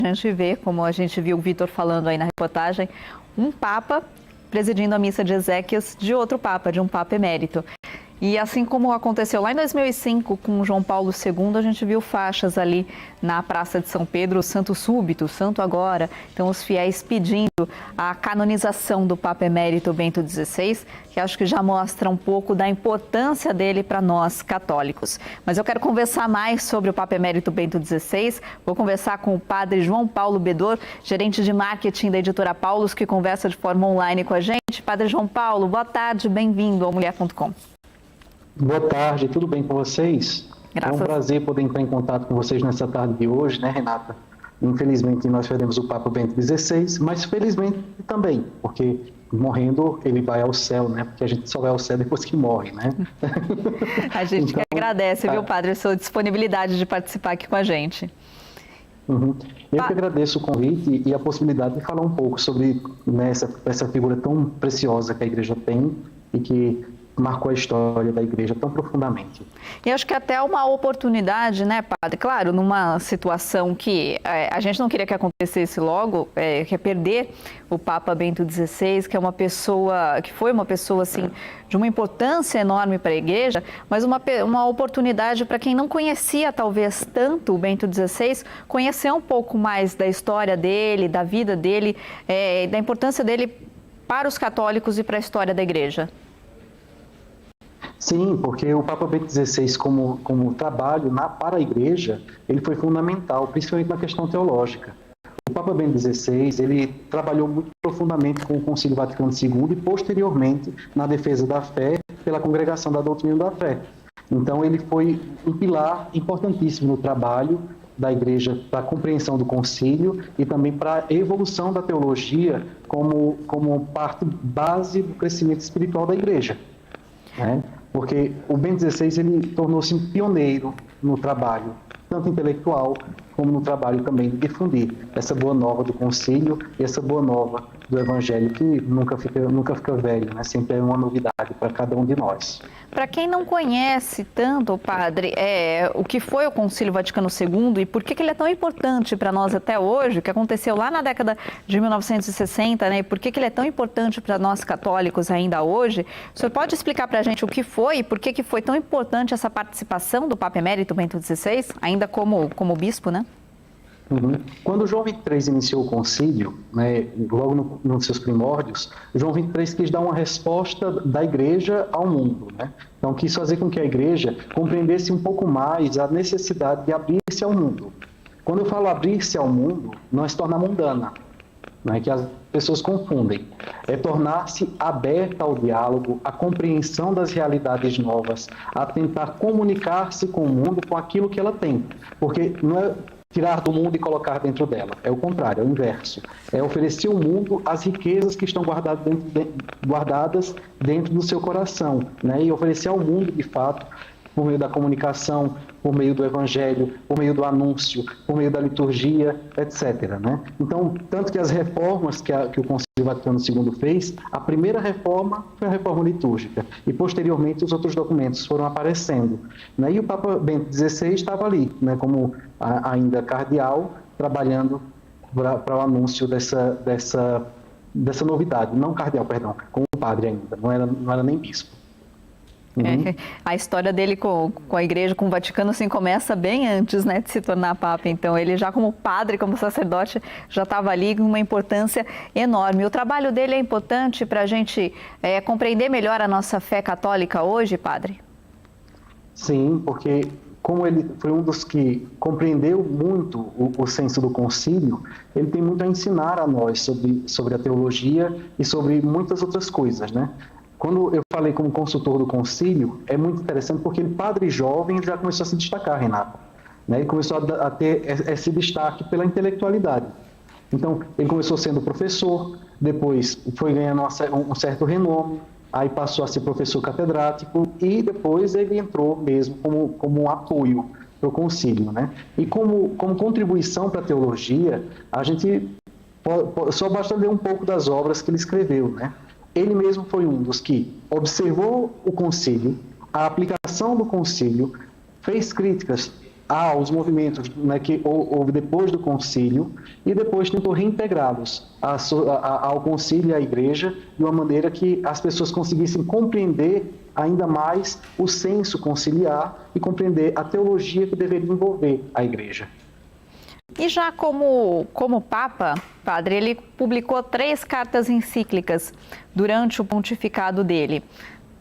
a gente vê, como a gente viu o Vitor falando aí na reportagem, um Papa presidindo a missa de exéquias de outro Papa, de um Papa emérito. E assim como aconteceu lá em 2005 com João Paulo II, a gente viu faixas ali na Praça de São Pedro, Santo Súbito, Santo Agora. Então os fiéis pedindo a canonização do Papa emérito Bento XVI, que acho que já mostra um pouco da importância dele para nós católicos. Mas eu quero conversar mais sobre o Papa emérito Bento XVI. Vou conversar com o padre João Paulo Bedor, gerente de marketing da editora Paulus, que conversa de forma online com a gente. Padre João Paulo, boa tarde, bem-vindo ao Mulher.com. Boa tarde, tudo bem com vocês? Graças. É um prazer poder entrar em contato com vocês nessa tarde de hoje, né, Renata? Infelizmente nós perdemos o Papa Bento XVI, mas felizmente também, porque morrendo ele vai ao céu, né? Porque a gente só vai ao céu depois que morre, né? A gente que agradece, viu, padre, a sua disponibilidade de participar aqui com a gente. Eu que agradeço o convite e a possibilidade de falar um pouco sobre, né, essa figura tão preciosa que a igreja tem e que marcou a história da igreja tão profundamente. E acho que até uma oportunidade, né, padre? Claro, numa situação que a gente não queria que acontecesse logo, que é perder o Papa Bento XVI, que é uma pessoa, que foi uma pessoa, assim, de uma importância enorme para a igreja, mas uma oportunidade para quem não conhecia, talvez, tanto o Bento XVI, conhecer um pouco mais da história dele, da vida dele, da importância dele para os católicos e para a história da igreja. Sim, porque o Papa Bento XVI, como trabalho para a Igreja, ele foi fundamental, principalmente na questão teológica. O Papa Bento XVI, ele trabalhou muito profundamente com o Concílio Vaticano II e, posteriormente, na defesa da fé pela Congregação da Doutrina da Fé. Então, ele foi um pilar importantíssimo no trabalho da Igreja para a compreensão do concílio e também para a evolução da teologia como parte base do crescimento espiritual da Igreja, né? Porque o Bento XVI ele tornou-se um pioneiro no trabalho, tanto intelectual como no trabalho também de difundir essa boa nova do concílio e essa boa nova do evangelho que nunca fica velho, né? Sempre é uma novidade para cada um de nós. Para quem não conhece tanto, padre, o que foi o Concílio Vaticano II e por que ele é tão importante para nós até hoje, o que aconteceu lá na década de 1960, né? E por que ele é tão importante para nós católicos ainda hoje, o senhor pode explicar para a gente o que foi e por que foi tão importante essa participação do Papa Emérito Bento XVI, ainda como bispo, né? Quando João XXIII iniciou o concílio, né, logo nos seus primórdios, João XXIII quis dar uma resposta da igreja ao mundo, né? Então quis fazer com que a igreja compreendesse um pouco mais a necessidade de abrir-se ao mundo. Quando eu falo abrir-se ao mundo, não é se tornar mundana, né, que as pessoas confundem. É tornar-se aberta ao diálogo, à compreensão das realidades novas, a tentar comunicar-se com o mundo com aquilo que ela tem. Porque não é tirar do mundo e colocar dentro dela. É o contrário, é o inverso. É oferecer ao mundo as riquezas que estão guardadas dentro do seu coração, né? E oferecer ao mundo, de fato, por meio da comunicação, por meio do evangelho, por meio do anúncio, por meio da liturgia, etc., né? Então, tanto que as reformas que o Concílio Vaticano II fez, a primeira reforma foi a reforma litúrgica e, posteriormente, os outros documentos foram aparecendo, né? E o Papa Bento XVI estava ali, né, como ainda cardeal, trabalhando para o anúncio dessa novidade. Não cardeal, perdão, como padre ainda, não era nem bispo. A história dele com a igreja, com o Vaticano, assim, começa bem antes, né, de se tornar Papa. Então, ele já como padre, como sacerdote, já estava ali com uma importância enorme. O trabalho dele é importante para a gente compreender melhor a nossa fé católica hoje, padre? Sim, porque como ele foi um dos que compreendeu muito o senso do concílio, ele tem muito a ensinar a nós sobre a teologia e sobre muitas outras coisas, né? Quando eu falei como consultor do concílio, é muito interessante porque ele, padre jovem, já começou a se destacar, Renata, né? Ele começou a ter esse destaque pela intelectualidade. Então, ele começou sendo professor, depois foi ganhando um certo renome, aí passou a ser professor catedrático e depois ele entrou mesmo como um apoio para o concílio, né? E como contribuição para a teologia, a gente só basta ler um pouco das obras que ele escreveu, né? Ele mesmo foi um dos que observou o concílio, a aplicação do concílio, fez críticas os movimentos, né, que houve depois do concílio, e depois tentou reintegrá-los ao concílio e à igreja de uma maneira que as pessoas conseguissem compreender ainda mais o senso conciliar e compreender a teologia que deveria envolver a igreja. E já como Papa, padre, ele publicou 3 cartas encíclicas durante o pontificado dele.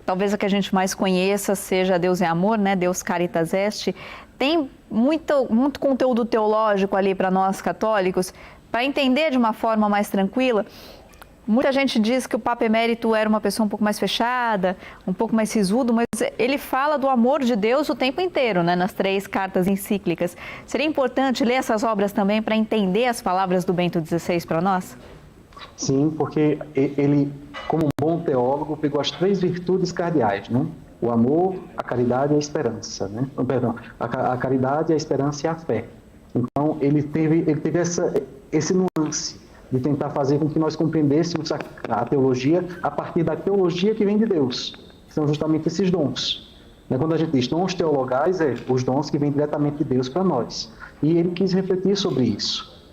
Talvez a que a gente mais conheça seja Deus é Amor, né? Deus Caritas Est. Tem muito conteúdo teológico ali para nós católicos, para entender de uma forma mais tranquila. Muita gente diz que o Papa Emérito era uma pessoa um pouco mais fechada, um pouco mais sisudo, mas ele fala do amor de Deus o tempo inteiro, né, nas 3 cartas encíclicas. Seria importante ler essas obras também para entender as palavras do Bento XVI para nós? Sim, porque ele, como um bom teólogo, pegou as 3 virtudes cardeais, né? O amor, a caridade e a esperança, né? Perdão, a caridade, a esperança e a fé. Então, ele teve esse nuance de tentar fazer com que nós compreendêssemos a teologia a partir da teologia que vem de Deus, que são justamente esses dons. Quando a gente diz dons teologais, os dons que vêm diretamente de Deus para nós. E ele quis refletir sobre isso.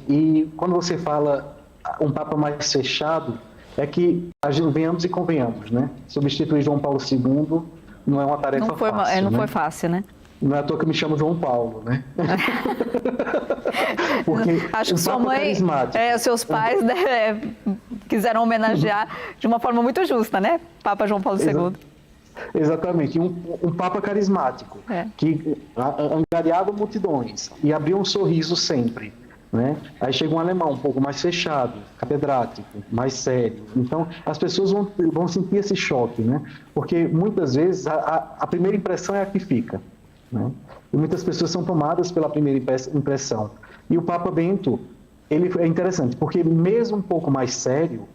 E quando você fala um Papa mais fechado, é que venhamos e convenhamos, né? Substituir João Paulo II não é uma tarefa fácil. Não foi fácil, né? Não é à toa que me chamo João Paulo, né? Porque acho que sua mãe, seus pais quiseram homenagear de uma forma muito justa, né? Papa João Paulo II. Exatamente, um Papa carismático, que angariava multidões e abria um sorriso sempre. Né? Aí chega um alemão um pouco mais fechado, catedrático, mais sério. Então, as pessoas vão sentir esse choque, né? Porque muitas vezes a primeira impressão é a que fica. Né? E muitas pessoas são tomadas pela primeira impressão. E o Papa Bento, ele é interessante, porque mesmo um pouco mais sério,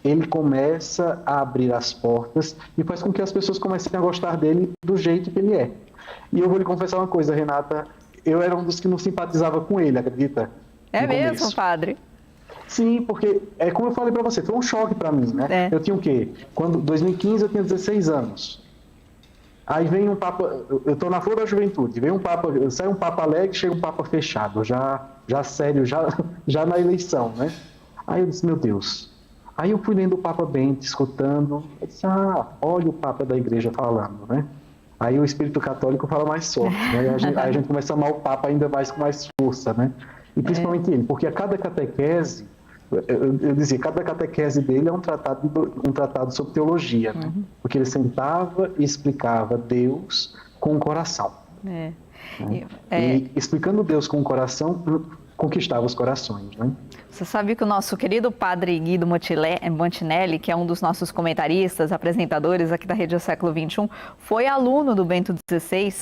ele começa a abrir as portas e faz com que as pessoas comecem a gostar dele do jeito que ele é. E eu vou lhe confessar uma coisa, Renata, eu era um dos que não simpatizava com ele, acredita? É mesmo, padre? Sim, porque, como eu falei para você, foi um choque para mim, né? Eu tinha o quê? Em 2015 eu tinha 16 anos. Aí vem um Papa, eu estou na flor da juventude, vem um Papa, sai um Papa alegre, chega um Papa fechado, já sério, já na eleição, né? Aí eu disse, meu Deus. Aí eu fui lendo o Papa Bento, escutando, eu disse, olha o Papa da igreja falando, né? Aí o espírito católico fala mais forte, né? Aí a gente começa a amar o Papa ainda mais com mais força, né? E principalmente ele, porque a cada catequese, eu dizia, cada catequese dele é um tratado sobre teologia, né? Porque ele sentava e explicava Deus com o coração. Né? E explicando Deus com o coração, conquistava os corações, né? Você sabe que o nosso querido padre Guido Montinelli, que é um dos nossos comentaristas, apresentadores aqui da Rede Século XXI, foi aluno do Bento XVI,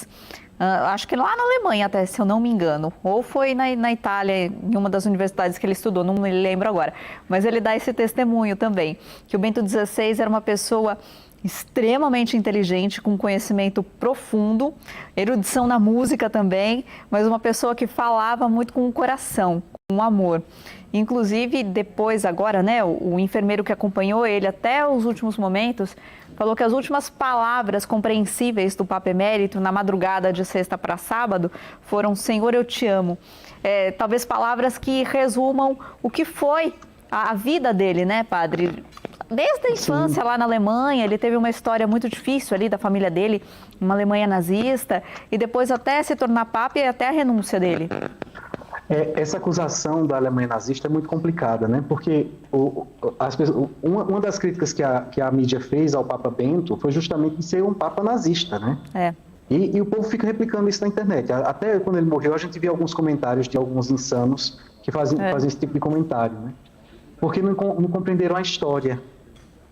acho que lá na Alemanha até, se eu não me engano, ou foi na Itália, em uma das universidades que ele estudou, não me lembro agora, mas ele dá esse testemunho também, que o Bento XVI era uma pessoa extremamente inteligente, com conhecimento profundo, erudição na música também, mas uma pessoa que falava muito com o coração, com amor. Inclusive, depois agora, né, o enfermeiro que acompanhou ele até os últimos momentos, falou que as últimas palavras compreensíveis do Papa Emérito na madrugada de sexta para sábado foram Senhor, eu te amo. Talvez palavras que resumam o que foi a vida dele, né, padre? Desde a infância lá na Alemanha, ele teve uma história muito difícil ali da família dele, uma Alemanha nazista, e depois até se tornar Papa e até a renúncia dele. Essa acusação da Alemanha nazista é muito complicada, né? Porque uma das críticas que a mídia fez ao Papa Bento foi justamente de ser um Papa nazista, né? E o povo fica replicando isso na internet. Até quando ele morreu, a gente via alguns comentários de alguns insanos que fazem esse tipo de comentário, né? Porque não compreenderam a história.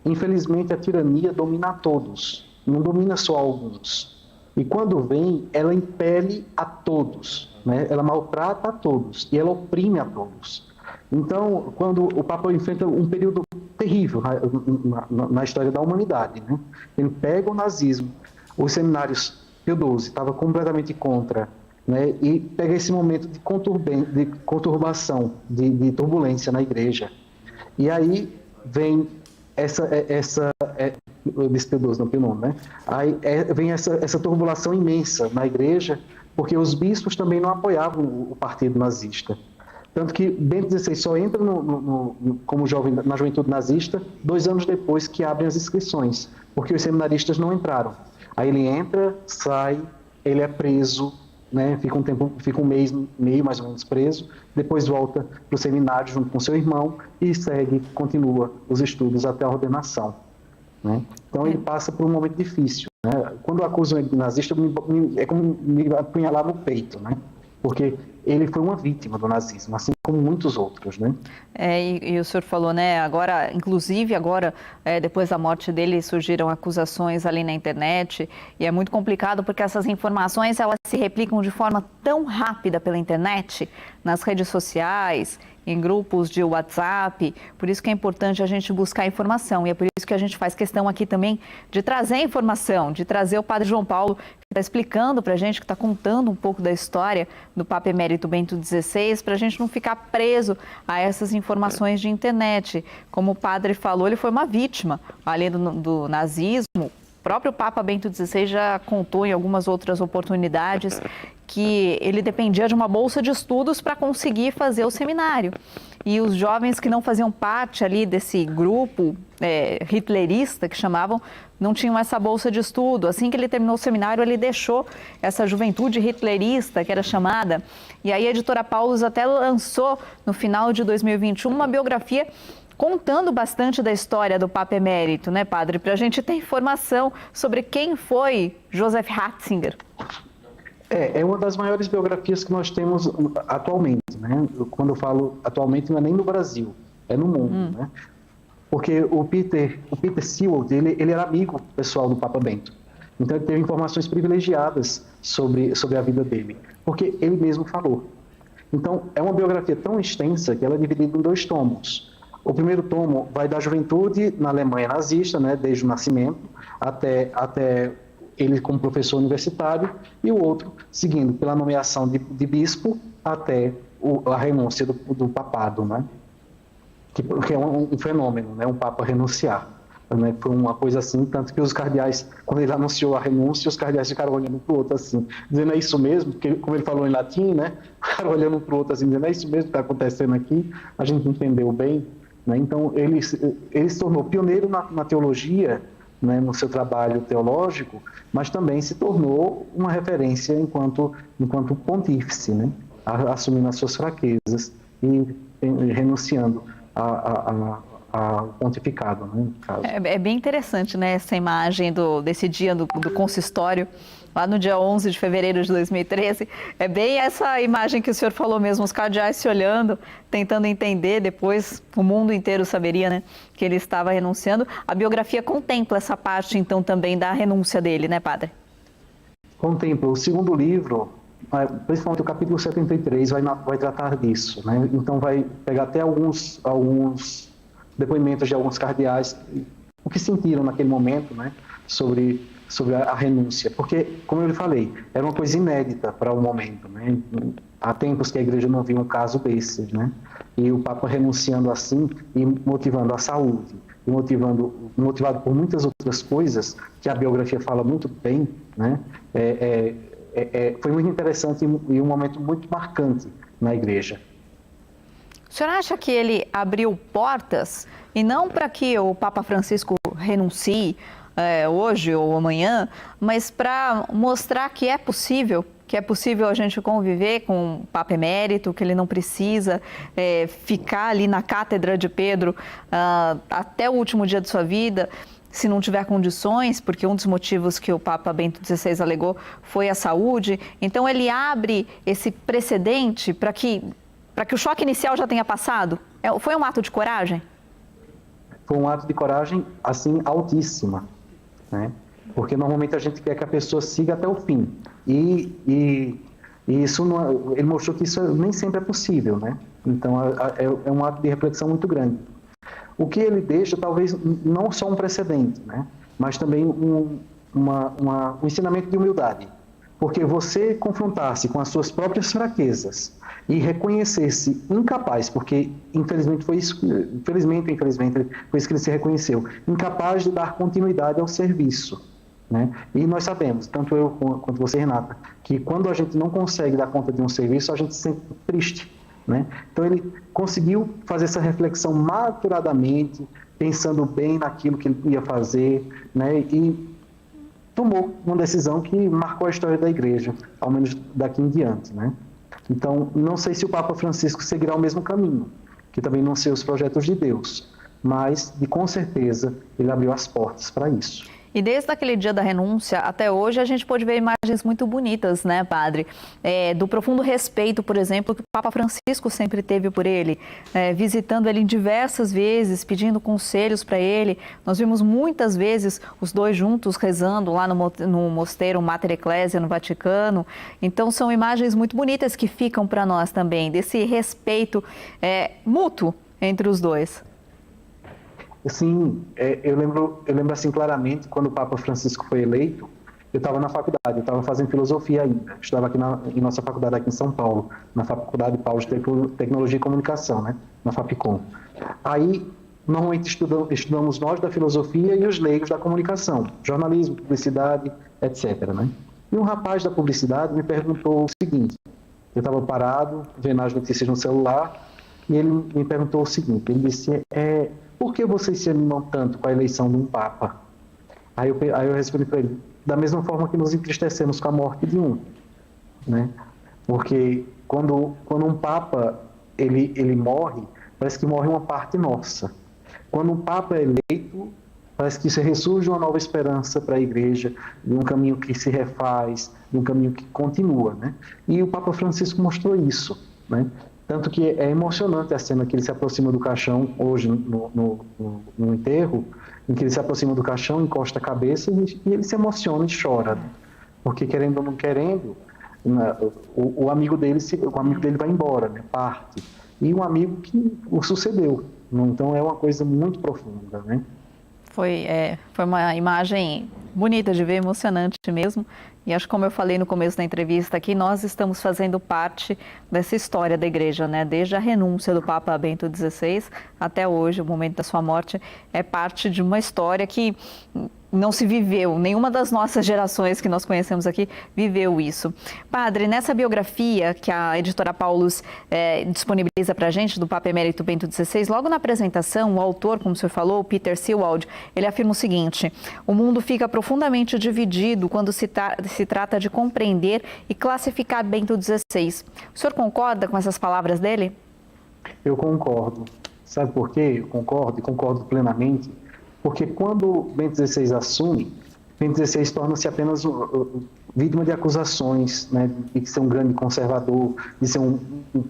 Infelizmente, a tirania domina a todos, não domina só alguns. E quando vem, ela impele a todos, né? Ela maltrata a todos e ela oprime a todos. Então, quando o Papa enfrenta um período terrível na história da humanidade, né? Ele pega o nazismo, os seminários Pio XII estava completamente contra, né? E pega esse momento de conturbação, de turbulência na igreja. E aí vem eu disse Pio XII, não Pio IX, né? Aí vem essa turbulação imensa na igreja, porque os bispos também não apoiavam o partido nazista. Tanto que Bento XVI só entra como jovem na juventude nazista 2 anos depois que abrem as inscrições, porque os seminaristas não entraram. Aí ele entra, sai, ele é preso, né, fica um mês e meio mais ou menos preso, depois volta para o seminário junto com seu irmão e continua os estudos até a ordenação. Né? Então ele passa por um momento difícil. Né? Quando acusam ele de nazista, é como me apunhalar no peito, né? Porque ele foi uma vítima do nazismo, assim como muitos outros, né? E o senhor falou, né, agora, inclusive agora, depois da morte dele, surgiram acusações ali na internet, e é muito complicado porque essas informações, elas se replicam de forma tão rápida pela internet, nas redes sociais, em grupos de WhatsApp, por isso que é importante a gente buscar informação, e é por isso que a gente faz questão aqui também de trazer informação, de trazer o Padre João Paulo, que está explicando para a gente, que está contando um pouco da história do Papa Emérito Bento XVI, para a gente não ficar preso a essas informações de internet. Como o padre falou, ele foi uma vítima ali do nazismo. O próprio Papa Bento XVI já contou em algumas outras oportunidades que ele dependia de uma bolsa de estudos para conseguir fazer o seminário. E os jovens que não faziam parte ali desse grupo hitlerista, que chamavam, não tinham essa bolsa de estudo. Assim que ele terminou o seminário, ele deixou essa juventude hitlerista, que era chamada. E aí a editora Paulus até lançou, no final de 2021, uma biografia contando bastante da história do Papa Emérito, né, padre? Para a gente ter informação sobre quem foi Joseph Ratzinger. É uma das maiores biografias que nós temos atualmente, né? Quando eu falo atualmente, não é nem no Brasil, é no mundo, né? Porque o Peter Seward, ele era amigo pessoal do Papa Bento. Então ele teve informações privilegiadas sobre a vida dele, porque ele mesmo falou. Então é uma biografia tão extensa que ela é dividida em 2 tomos. O primeiro tomo vai da juventude na Alemanha nazista, né, desde o nascimento até ele como professor universitário, e o outro seguindo pela nomeação de bispo até a renúncia do papado, né? Que é um fenômeno, né? Um papa renunciar. Né? Foi uma coisa assim, tanto que os cardeais, quando ele anunciou a renúncia, os cardeais ficaram olhando para o outro assim, dizendo, é isso mesmo? Porque, como ele falou em latim, né? Ficaram olhando para o outro assim, dizendo, é isso mesmo que está acontecendo aqui? A gente entendeu bem. Né? Então, ele se tornou pioneiro na teologia, né, no seu trabalho teológico, mas também se tornou uma referência enquanto pontífice, né, assumindo as suas fraquezas e renunciando ao pontificado. Né, no caso. É bem interessante, né, essa imagem desse dia do consistório, lá no dia 11 de fevereiro de 2013, é bem essa imagem que o senhor falou mesmo, os cardeais se olhando, tentando entender, depois o mundo inteiro saberia, né, que ele estava renunciando. A biografia contempla essa parte, então, também da renúncia dele, né, padre? Contempla. O segundo livro, principalmente o capítulo 73, vai tratar disso, né? Então vai pegar até alguns depoimentos de alguns cardeais, o que sentiram naquele momento, né, sobre a renúncia, porque, como eu lhe falei, era uma coisa inédita para o momento, né? Há tempos que a igreja não via um caso desses, né? E o Papa renunciando assim e motivando a saúde, e motivado por muitas outras coisas que a biografia fala muito bem, né? Foi muito interessante e um momento muito marcante na igreja. O senhor acha que ele abriu portas, e não para que o Papa Francisco renuncie hoje ou amanhã, mas para mostrar que é possível a gente conviver com o Papa Emérito, que ele não precisa ficar ali na Cátedra de Pedro até o último dia de sua vida, se não tiver condições, porque um dos motivos que o Papa Bento XVI alegou foi a saúde. Então ele abre esse precedente para que o choque inicial já tenha passado? Foi um ato de coragem? Foi um ato de coragem, assim, altíssima, né? Porque normalmente a gente quer que a pessoa siga até o fim. E isso não, ele mostrou que isso nem sempre é possível, né? Então é um ato de reflexão muito grande. O que ele deixa, talvez, não só um precedente, né? Mas também um ensinamento de humildade. Porque você confrontar-se com as suas próprias fraquezas e reconhecer-se incapaz, porque infelizmente foi isso que ele se reconheceu, incapaz de dar continuidade ao serviço, né? E nós sabemos, tanto eu quanto você, Renata, que quando a gente não consegue dar conta de um serviço, a gente se sente triste, né? Então ele conseguiu fazer essa reflexão maturadamente, pensando bem naquilo que ele ia fazer, né? E tomou uma decisão que marcou a história da igreja, ao menos daqui em diante, né? Então, não sei se o Papa Francisco seguirá o mesmo caminho, que também não sei os projetos de Deus, mas, com certeza, ele abriu as portas para isso. E desde aquele dia da renúncia até hoje, a gente pôde ver imagens muito bonitas, né, padre? Do profundo respeito, por exemplo, que o Papa Francisco sempre teve por ele, visitando ele diversas vezes, pedindo conselhos para ele. Nós vimos muitas vezes os dois juntos rezando lá no mosteiro Mater Ecclesia, no Vaticano. Então, são imagens muito bonitas que ficam para nós também, desse respeito mútuo entre os dois. Sim, eu lembro assim claramente, quando o Papa Francisco foi eleito, eu estava na faculdade, eu estava fazendo filosofia ainda, estava aqui em nossa faculdade aqui em São Paulo, na Faculdade Paulo de Tecnologia e Comunicação, né, na Fapcom. Aí, normalmente estudamos nós da filosofia e os leigos da comunicação, jornalismo, publicidade, etc, né? E um rapaz da publicidade me perguntou o seguinte, eu estava parado, vendo as notícias no celular, e ele me perguntou o seguinte, ele disse, por que vocês se animam tanto com a eleição de um Papa? Aí eu respondi para ele, da mesma forma que nos entristecemos com a morte de um, né? Porque quando um Papa ele morre, parece que morre uma parte nossa. Quando um Papa é eleito, parece que se ressurge uma nova esperança para a Igreja, de um caminho que se refaz, de um caminho que continua, né? E o Papa Francisco mostrou isso, né? Tanto que é emocionante a cena que ele se aproxima do caixão, hoje no enterro, em que ele se aproxima do caixão, encosta a cabeça e ele se emociona e chora, né? Porque querendo ou não querendo, o amigo dele vai embora, né? Parte. E um amigo que o sucedeu. Então é uma coisa muito profunda, né? Foi uma imagem bonita de ver, emocionante mesmo. E acho que, como eu falei no começo da entrevista aqui, nós estamos fazendo parte dessa história da igreja, né? Desde a renúncia do Papa Bento XVI até hoje, o momento da sua morte, é parte de uma história que não se viveu, nenhuma das nossas gerações que nós conhecemos aqui viveu isso. Padre, nessa biografia que a editora Paulus disponibiliza para a gente, do Papa Emérito Bento XVI, logo na apresentação, o autor, como o senhor falou, Peter Sewald, ele afirma o seguinte: o mundo fica profundamente dividido quando se trata de compreender e classificar Bento XVI. O senhor concorda com essas palavras dele? Eu concordo. Sabe por quê? Eu concordo e concordo plenamente. Porque quando Bento XVI assume, Bento XVI torna-se apenas vítima de acusações, né, de ser um grande conservador, de ser um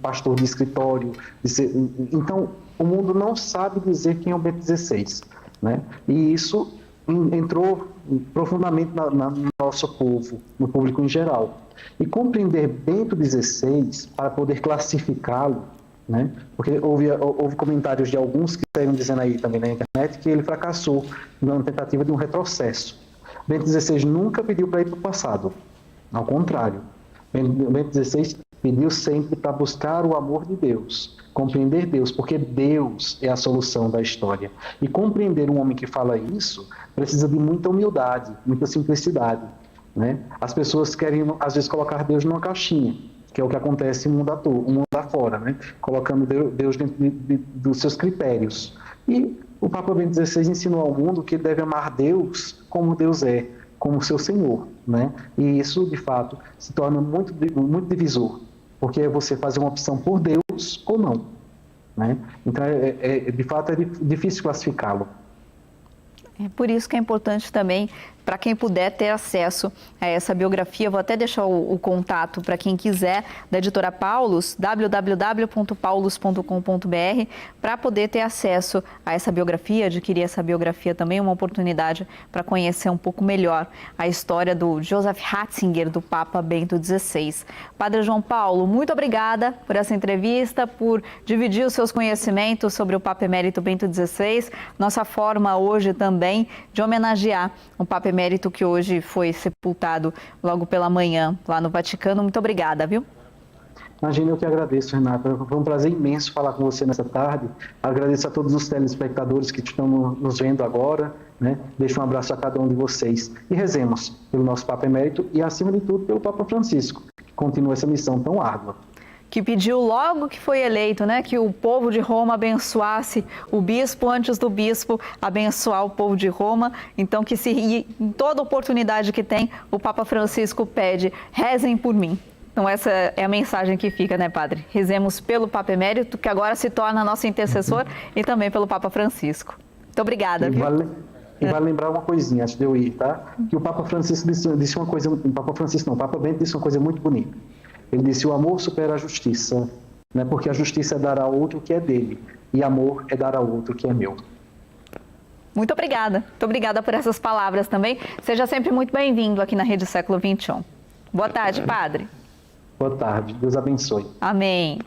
pastor de escritório. Então, o mundo não sabe dizer quem é o Bento XVI, né? E isso entrou profundamente no nosso povo, no público em geral. E compreender Bento XVI, para poder classificá-lo, né? Porque houve comentários de alguns que saíram dizendo aí também na internet que ele fracassou na tentativa de um retrocesso. Bento XVI nunca pediu para ir para o passado, ao contrário. Bento XVI pediu sempre para buscar o amor de Deus, compreender Deus, porque Deus é a solução da história. E compreender um homem que fala isso precisa de muita humildade, muita simplicidade, né? As pessoas querem, às vezes, colocar Deus numa caixinha, que é o que acontece no mundo afora, né? Colocando Deus dentro dos seus critérios. E o Papa Bento XVI ensinou ao mundo que ele deve amar Deus como Deus é, como seu Senhor, né? E isso, de fato, se torna muito, muito divisor, porque é você fazer uma opção por Deus ou não, né? Então, de fato, é difícil classificá-lo. É por isso que é importante também, para quem puder ter acesso a essa biografia, vou até deixar o contato para quem quiser, da editora Paulus, www.paulus.com.br, para poder ter acesso a essa biografia, adquirir essa biografia também, uma oportunidade para conhecer um pouco melhor a história do Joseph Ratzinger, do Papa Bento XVI. Padre João Paulo, muito obrigada por essa entrevista, por dividir os seus conhecimentos sobre o Papa Emérito Bento XVI, nossa forma hoje também de homenagear o Papa Emérito que hoje foi sepultado logo pela manhã lá no Vaticano. Muito obrigada, viu? Imagina, eu que agradeço, Renata. Foi um prazer imenso falar com você nessa tarde. Agradeço a todos os telespectadores que estão nos vendo agora né? Deixo um abraço a cada um de vocês e rezemos pelo nosso Papa Emérito e, acima de tudo, pelo Papa Francisco, que continua essa missão tão árdua. Que pediu logo que foi eleito, né, que o povo de Roma abençoasse o bispo antes do bispo abençoar o povo de Roma. Então, que em toda oportunidade que tem, o Papa Francisco pede, rezem por mim. Então, essa é a mensagem que fica, né, padre? Rezemos pelo Papa Emérito, que agora se torna nosso intercessor, e também pelo Papa Francisco. Muito obrigada. E vale lembrar uma coisinha antes de eu ir, tá? Que o Papa Francisco disse uma coisa, o Papa Francisco não, o Papa Bento disse uma coisa muito bonita. Ele disse: o amor supera a justiça, né? Porque a justiça é dar ao outro o que é dele, e amor é dar ao outro o que é meu. Muito obrigada. Muito obrigada por essas palavras também. Seja sempre muito bem-vindo aqui na Rede Século XXI. Boa tarde, padre. Boa tarde. Deus abençoe. Amém.